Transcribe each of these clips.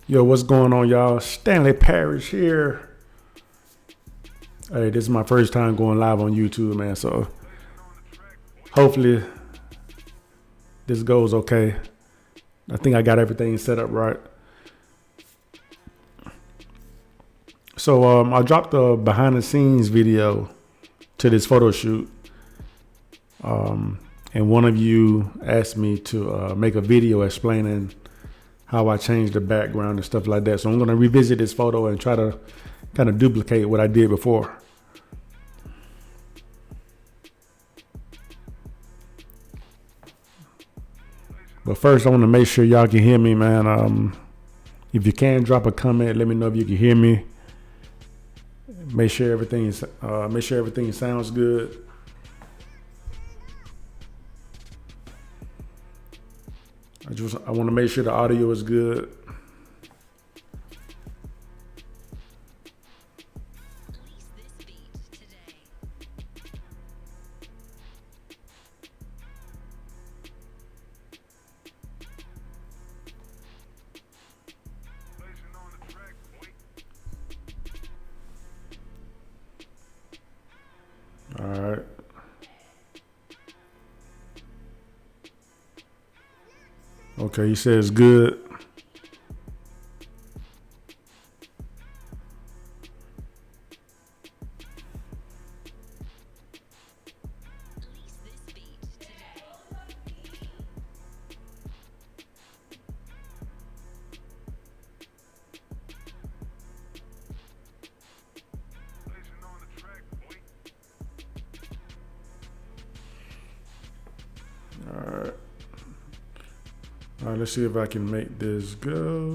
Yo, what's going on, y'all? Stanley Parrish here. Hey, this is my first time going live on YouTube, man. So hopefully this goes okay. I think I got everything set up right. So I dropped a behind the scenes video to this photo shoot. And one of you asked me to make a video explaining how I changed the background and stuff like that. So I'm going to revisit this photo and try to kind of duplicate what I did before. But first, I want to make sure y'all can hear me, man. If you can, drop a comment. Let me know if you can hear me. Make sure everything sounds good. I want to make sure the audio is good. All right. Okay, he says good. All right, let's see if I can make this go.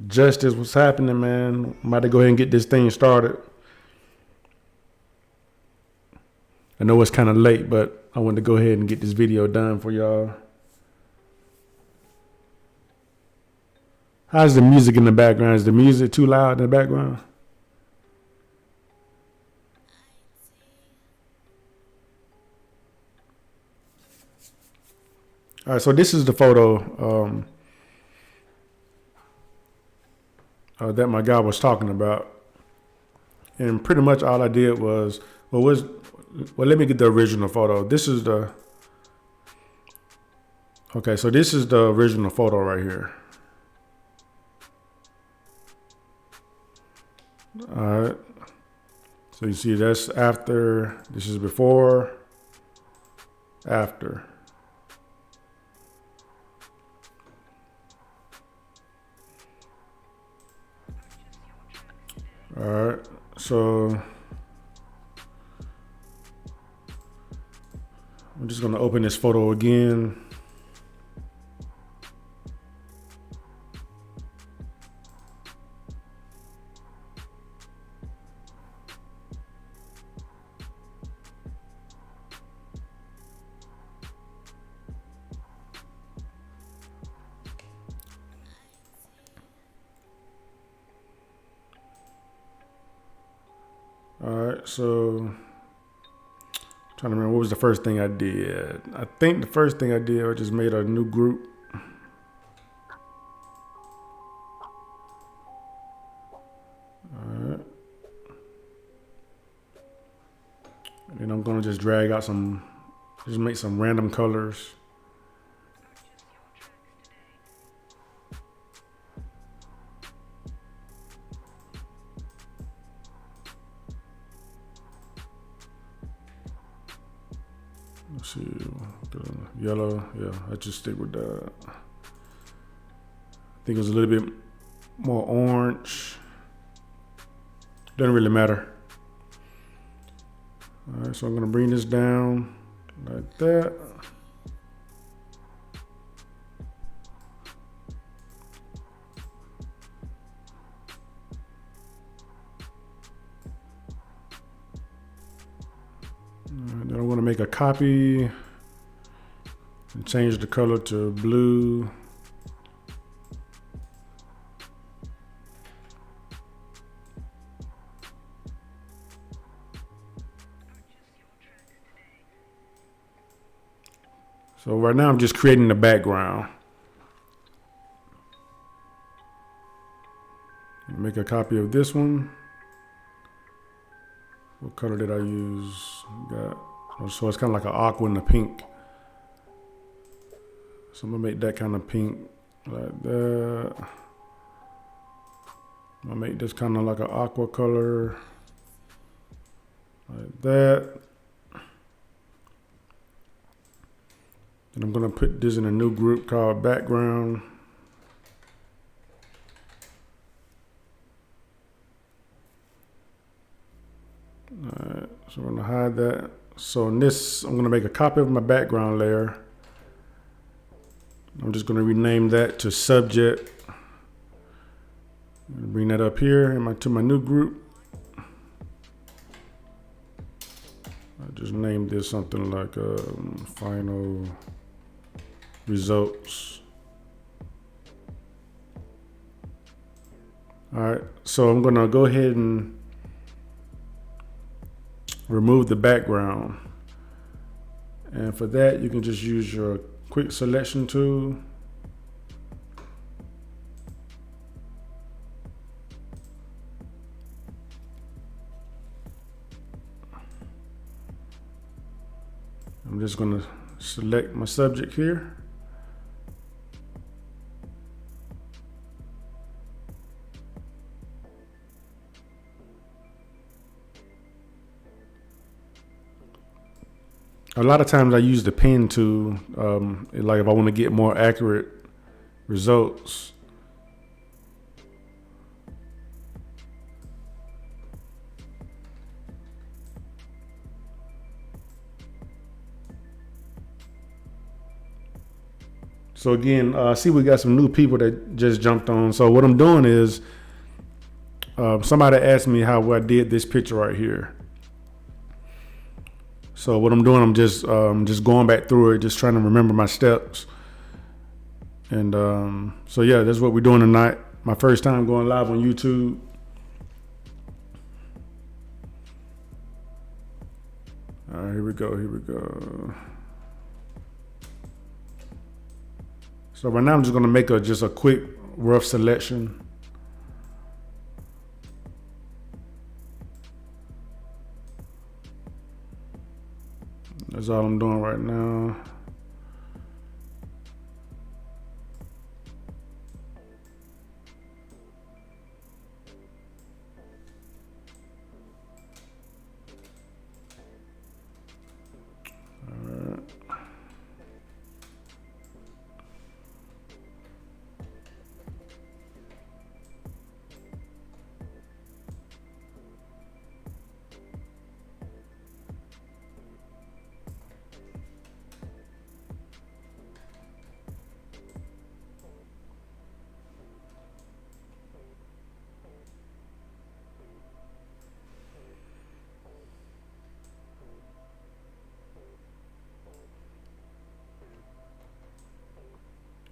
Justice, what's happening, man? I'm about to go ahead and get this thing started. I know it's kind of late, but I wanted to go ahead and get this video done for y'all. How's the music in the background? Is the music too loud in the background? All right, so this is the photo that my guy was talking about. And pretty much all I did was, let me get the original photo. This is the, okay, so this is the original photo right here. All right. So you see that's after, this is before, after. All right, so I'm just gonna open this photo again. All right, so trying to remember what was the first thing I did. I think the first thing I did was just made a new group. All right. And then I'm gonna just drag out just make some random colors. Let's see, the yellow, yeah, I just stick with that. I think it was a little bit more orange. Doesn't really matter. All right, so I'm gonna bring this down like that. Then I'm gonna make a copy and change the color to blue. So right now I'm just creating the background. Make a copy of this one. What color did I use? So it's kind of like an aqua and a pink. So I'm gonna make that kind of pink like that. I'm gonna make this kind of like an aqua color like that. And I'm gonna put this in a new group called background. Alright, so I'm gonna hide that. So in this, I'm gonna make a copy of my background layer. I'm just gonna rename that to subject. Bring that up here to my new group. I just named this something like final results. All right, so I'm gonna go ahead and remove the background. And for that, you can just use your quick selection tool. I'm just gonna select my subject here. A lot of times I use the pen tool, like if I want to get more accurate results. So again, I see we got some new people that just jumped on. So what I'm doing is, somebody asked me how I did this picture right here. So what I'm doing, I'm just going back through it, just trying to remember my steps. And so yeah, that's what we're doing tonight. My first time going live on YouTube. All right, here we go. So right now I'm just gonna make just a quick rough selection. That's all I'm doing right now.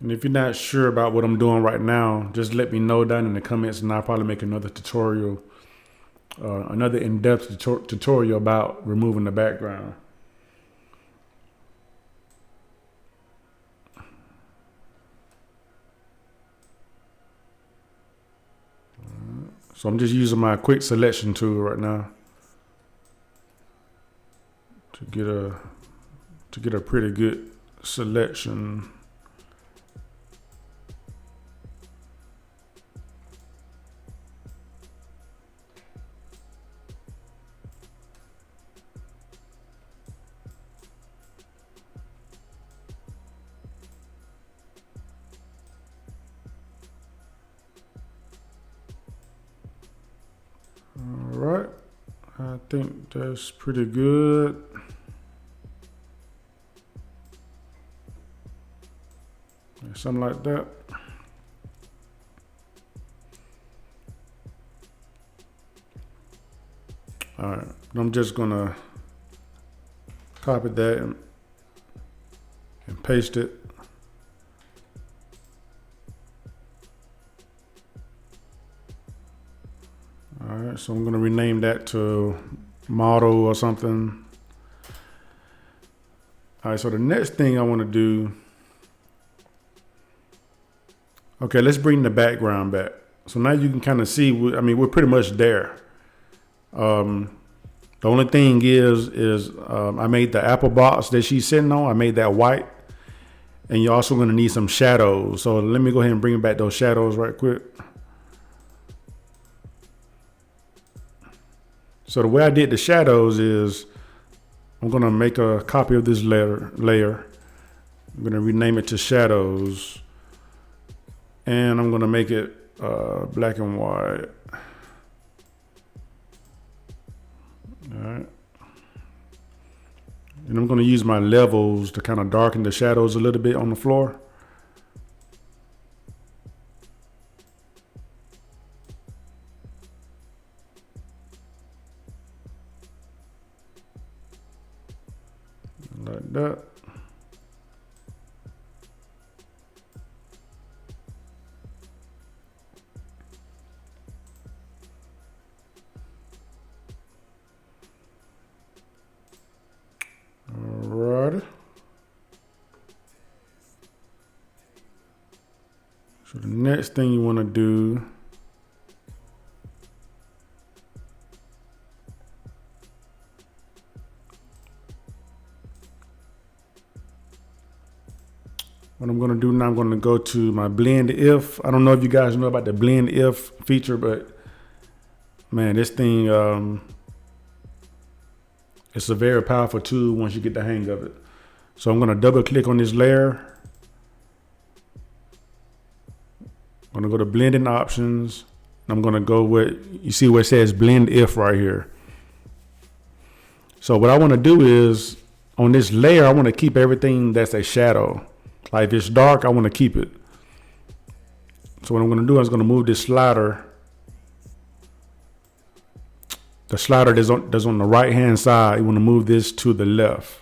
And if you're not sure about what I'm doing right now, just let me know down in the comments, and I'll probably make another tutorial, another in-depth tutorial about removing the background. So I'm just using my quick selection tool right now to get a pretty good selection. All right, I think that's pretty good. Something like that. All right, I'm just gonna copy that and paste it. All right, so I'm gonna rename that to model or something. All right, so the next thing I wanna do, okay, let's bring the background back. So now you can kind of see, we're pretty much there. The only thing is I made the apple box that she's sitting on, I made that white. And you're also gonna need some shadows. So let me go ahead and bring back those shadows right quick. So the way I did the shadows is I'm gonna make a copy of this layer. I'm gonna rename it to shadows. And I'm gonna make it black and white. All right. And I'm gonna use my levels to kind of darken the shadows a little bit on the floor. Like that. Alright. So the next thing you want to do what I'm going to do now, I'm going to go to my blend if. I don't know if you guys know about the blend if feature, but man, this thing, it's a very powerful tool once you get the hang of it. So I'm going to double click on this layer. I'm going to go to blending options. I'm going to go with, you see where it says blend if right here. So what I want to do is on this layer, I want to keep everything that's a shadow. Like if it's dark, I want to keep it. So what I'm going to do is going to move this slider. The slider that's on the right hand side, you want to move this to the left.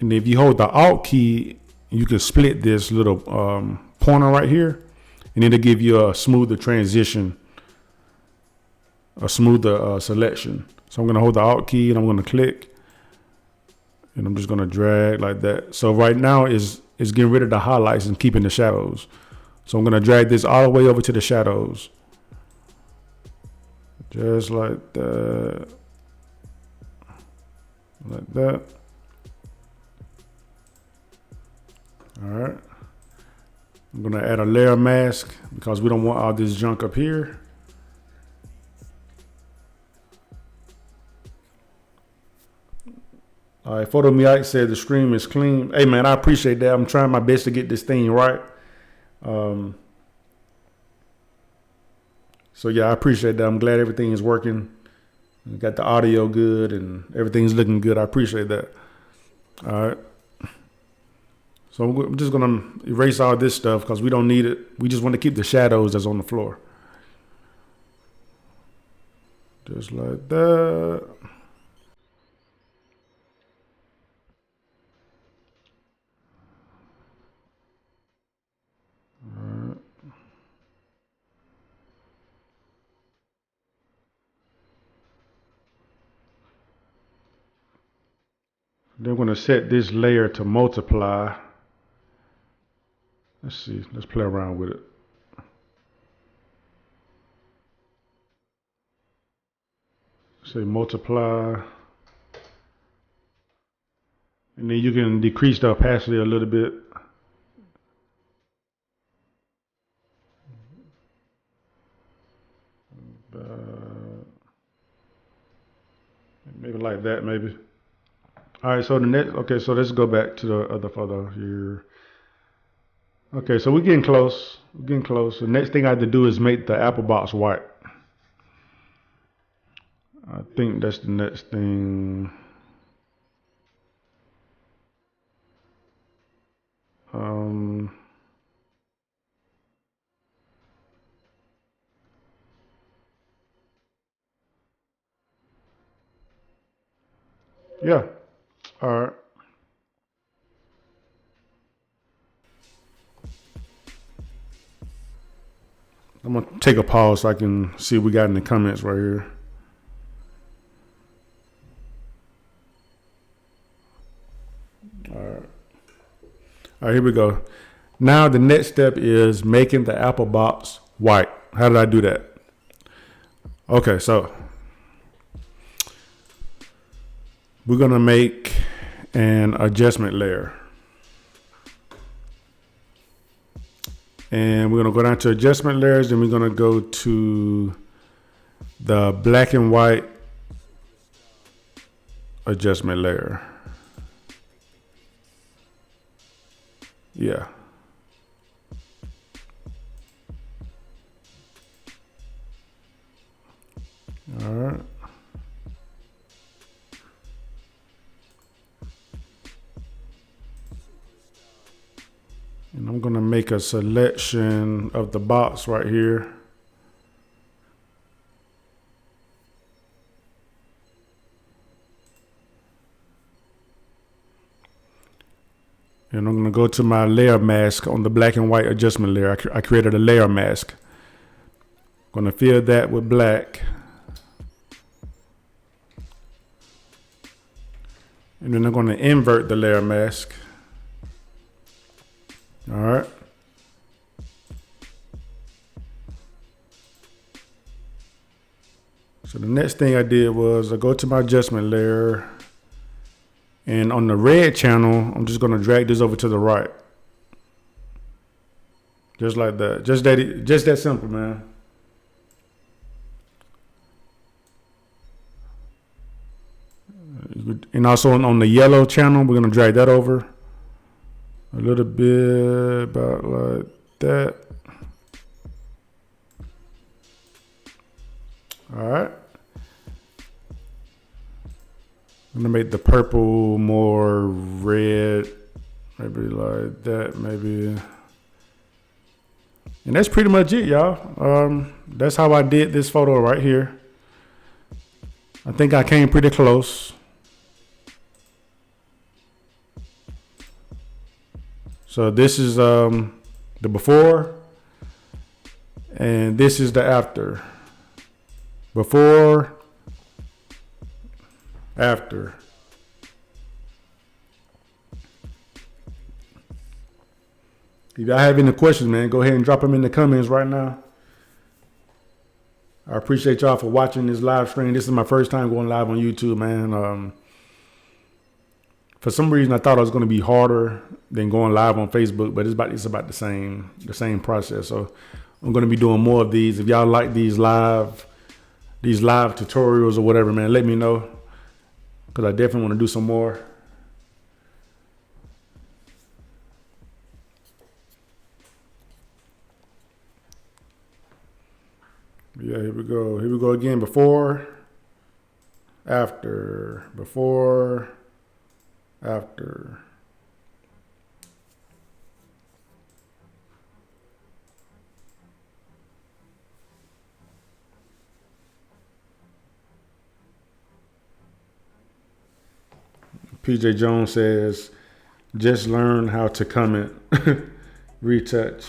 And if you hold the Alt key, you can split this little pointer right here, and it'll give you a smoother transition, a smoother selection. So I'm going to hold the Alt key and I'm going to click, and I'm just going to drag like that. So right now is getting rid of the highlights and keeping the shadows. So I'm going to drag this all the way over to the shadows. Just like that. Like that. All right. I'm going to add a layer mask because we don't want all this junk up here. All right, Photo Me Ike said the stream is clean. Hey man, I appreciate that. I'm trying my best to get this thing right. So yeah, I appreciate that. I'm glad everything is working. We got the audio good and everything's looking good. I appreciate that. All right. So I'm just gonna erase all this stuff because we don't need it. We just want to keep the shadows that's on the floor. Just like that. All right. Then we're gonna set this layer to multiply. Let's see, let's play around with it. Say multiply. And then you can decrease the opacity a little bit. Maybe like that, maybe. All right, so the next, okay, so let's go back to the other photo here. Okay, so we're getting close. We're getting close. The next thing I have to do is make the apple box white. I think that's the next thing. Yeah. All right. I'm gonna take a pause so I can see what we got in the comments right here. All right, here we go. Now the next step is making the apple box white. How did I do that? Okay, so we're gonna make an adjustment layer. And we're gonna go down to adjustment layers, and we're gonna go to the black and white adjustment layer. Yeah. All right. And I'm gonna make a selection of the box right here. And I'm gonna go to my layer mask on the black and white adjustment layer. I created a layer mask. Gonna fill that with black. And then I'm gonna invert the layer mask. All right. So the next thing I did was I go to my adjustment layer, and on the red channel, I'm just gonna drag this over to the right. Just like that. Just that simple, man. And also on the yellow channel, we're gonna drag that over a little bit, about like that. All right. I'm gonna make the purple more red, maybe like that, maybe. And that's pretty much it, y'all. That's how I did this photo right here. I think I came pretty close. So this is the before, and this is the after. Before, after. If y'all have any questions, man, go ahead and drop them in the comments right now. I appreciate y'all for watching this live stream. This is my first time going live on YouTube, man. For some reason, I thought it was going to be harder than going live on Facebook, but it's about the same process. So I'm going to be doing more of these. If y'all like these live tutorials or whatever, man, let me know, because I definitely want to do some more. Yeah, here we go. Here we go again. Before, after, before, after. PJ Jones says, just learn how to comment, retouch.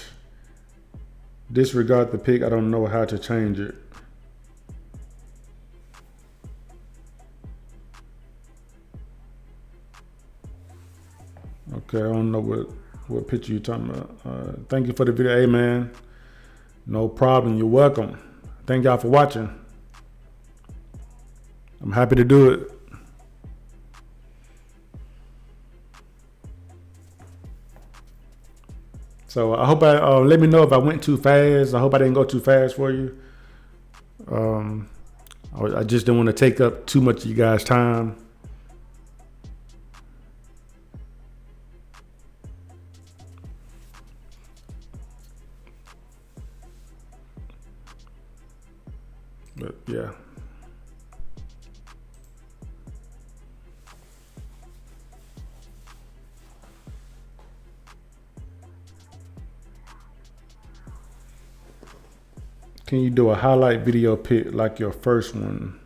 Disregard the pic, I don't know how to change it. Okay, I don't know what picture you're talking about. Thank you for the video. Hey, man, no problem. You're welcome. Thank y'all for watching. I'm happy to do it. So I hope let me know if I went too fast. I hope I didn't go too fast for you. I just didn't want to take up too much of you guys' time. But yeah. Can you do a highlight video pic like your first one?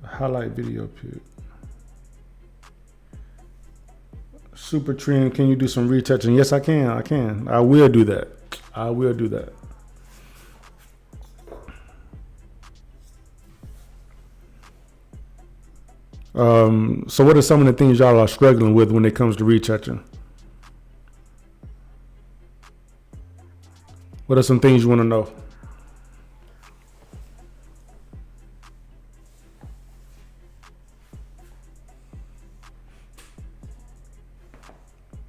A highlight video pic. Super trend. Can you do some retouching? Yes, I can. I can. I will do that. I will do that. So what are some of the things y'all are struggling with when it comes to retouching? What are some things you want to know?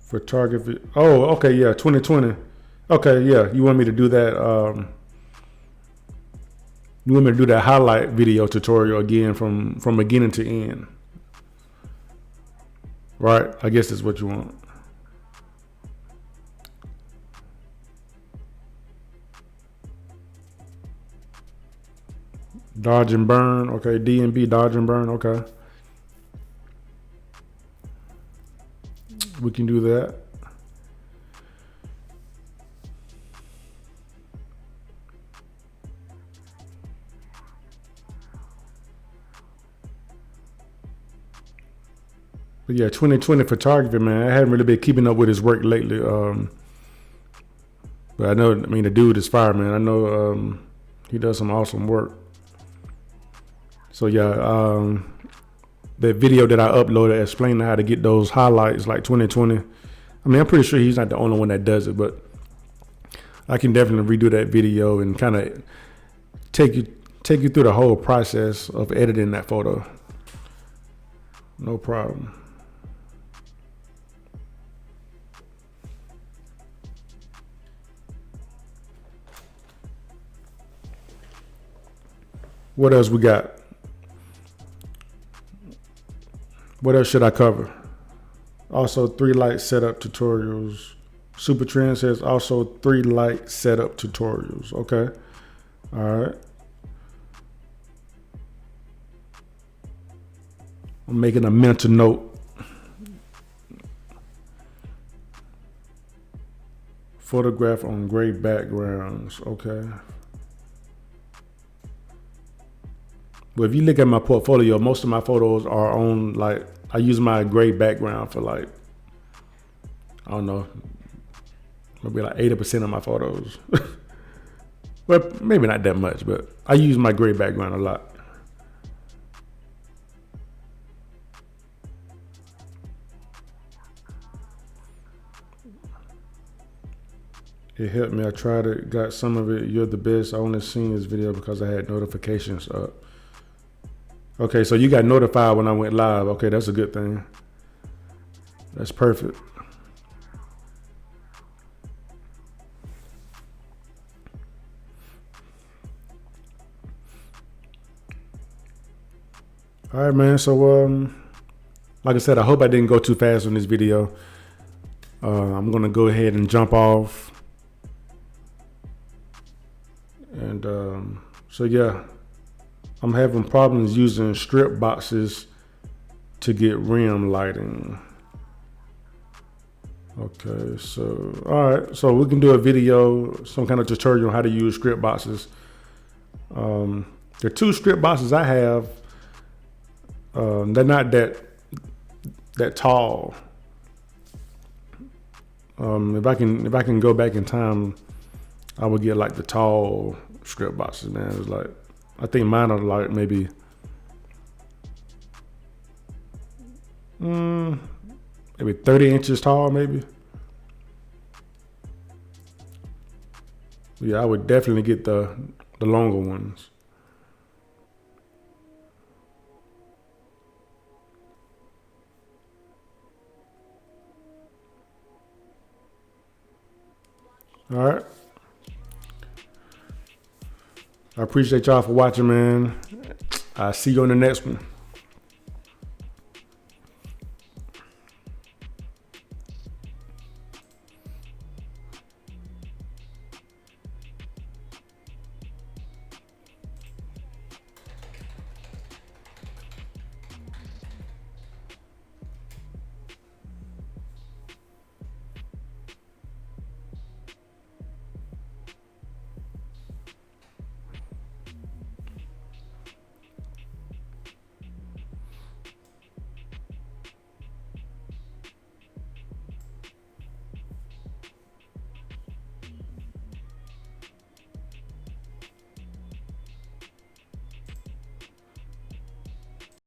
Photography. Oh, okay, yeah, 2020. Okay, yeah, you want me to do that? You want me to do that highlight video tutorial again from beginning to end, right? I guess that's what you want. Dodge and burn. Okay, D&B, dodge and burn. Okay, we can do that. But yeah, 2020 photography, man. I haven't really been keeping up with his work lately. But I know, I mean, the dude is fire, man. I know he does some awesome work. So yeah, the video that I uploaded explaining how to get those highlights like 2020. I mean, I'm pretty sure he's not the only one that does it, but I can definitely redo that video and kind of take you through the whole process of editing that photo. No problem. What else we got? What else should I cover? Also, 3 light setup tutorials. Super Trend says also 3 light setup tutorials. Okay. All right. I'm making a mental note. Photograph on gray backgrounds. Okay. But if you look at my portfolio, most of my photos are on, like, I use my gray background for, like, I don't know, maybe like 80% of my photos. Well, maybe not that much, but I use my gray background a lot. It helped me. I tried it, got some of it. You're the best. I only seen this video because I had notifications up. Okay, so you got notified when I went live. Okay, that's a good thing. That's perfect. All right, man. So, like I said, I hope I didn't go too fast on this video. I'm gonna go ahead and jump off. And so yeah, I'm having problems using strip boxes to get rim lighting. Okay, so all right, so we can do a video, some kind of tutorial on how to use strip boxes. The 2 strip boxes I have, they're not that tall. If I can go back in time, I would get like the tall strip boxes, man. It's like, I think mine are like maybe maybe 30 inches tall, maybe. Yeah, I would definitely get the longer ones. All right. I appreciate y'all for watching, man. I'll see you on the next one.